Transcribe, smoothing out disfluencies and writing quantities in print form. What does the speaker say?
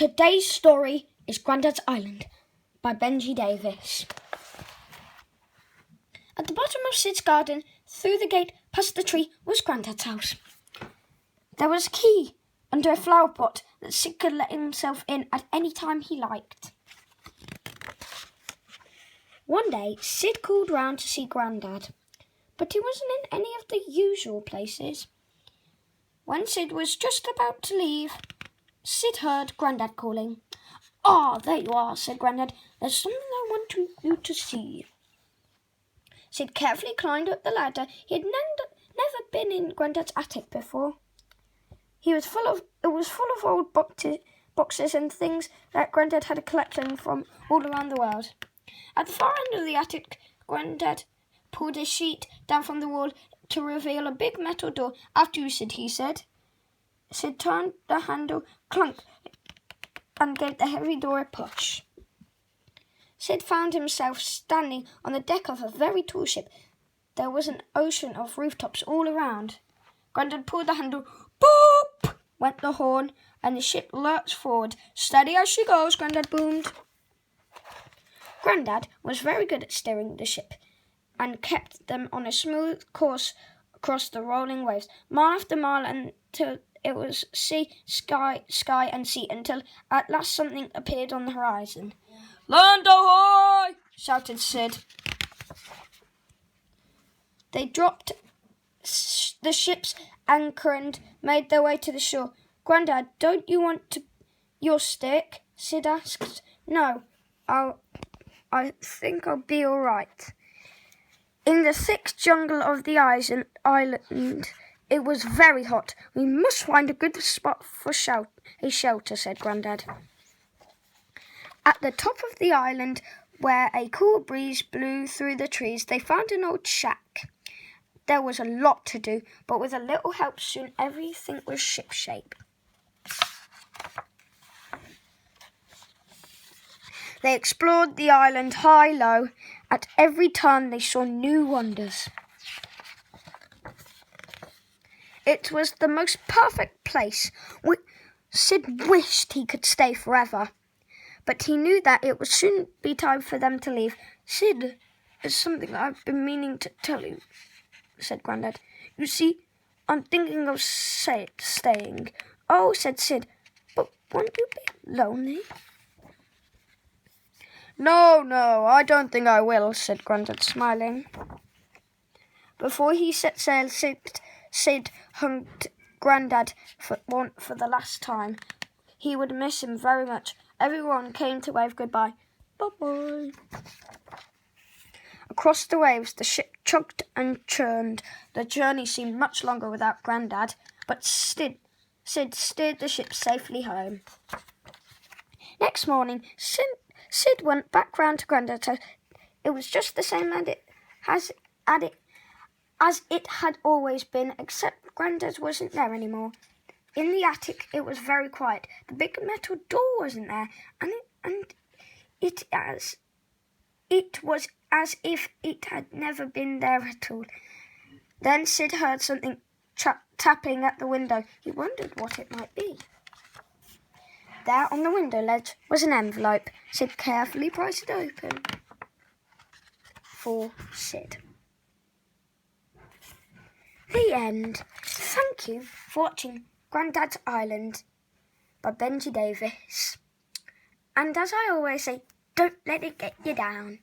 Today's story is Grandad's Island by Benji Davis. At the bottom of Sid's garden, through the gate, past the tree, was Grandad's house. There was a key under a flower pot that Sid could let himself in at any time he liked. One day, Sid called round to see Grandad, but he wasn't in any of the usual places. When Sid was just about to leave, Sid heard Grandad calling. "Ah, there you are," said Grandad. "There's something I want you to see." Sid carefully climbed up the ladder. He had never been in Grandad's attic before. It was full of old boxes and things that Grandad had a collection from all around the world. At the far end of the attic, Grandad pulled a sheet down from the wall to reveal a big metal door. "After you, Sid," he said. Sid turned the handle, clunk, and gave the heavy door a push. Sid found himself standing on the deck of a very tall ship. There was an ocean of rooftops all around. Grandad pulled the handle. Boop! Went the horn, and the ship lurched forward. "Steady as she goes," Grandad boomed. Grandad was very good at steering the ship and kept them on a smooth course across the rolling waves, mile after mile, until it was sea, sky, sky, and sea, until at last something appeared on the horizon. "Land ahoy!" shouted Sid. They dropped the ship's anchor and made their way to the shore. "Grandad, don't you want your stick?" Sid asked. "No, I think I'll be all right." In the thick jungle of the island, it was very hot. "We must find a good spot for a shelter," said Grandad. At the top of the island, where a cool breeze blew through the trees, they found an old shack. There was a lot to do, but with a little help, soon everything was shipshape. They explored the island high, low. At every turn, they saw new wonders. It was the most perfect place. Sid wished he could stay forever, but he knew that it would soon be time for them to leave. "Sid, there's something I've been meaning to tell you," said Grandad. "You see, I'm thinking of staying." "Oh," said Sid, "but won't you be lonely?" No, I don't think I will," said Grandad, smiling. Before he set sail, Sid hugged Grandad for the last time. He would miss him very much. Everyone came to wave goodbye. Bye-bye. Across the waves, the ship chugged and churned. The journey seemed much longer without Grandad, but Sid steered the ship safely home. Next morning, Sid went back round to Grandad's house. It was just the same as it had always been, except Grandad wasn't there anymore. In the attic, it was very quiet. The big metal door wasn't there, and it was as if it had never been there at all. Then Sid heard something tapping at the window. He wondered what it might be. There on the window ledge was an envelope. Sid carefully pried it open. For Sid. The end. Thank you for watching Grandad's Island by Benji Davis. And as I always say, don't let it get you down.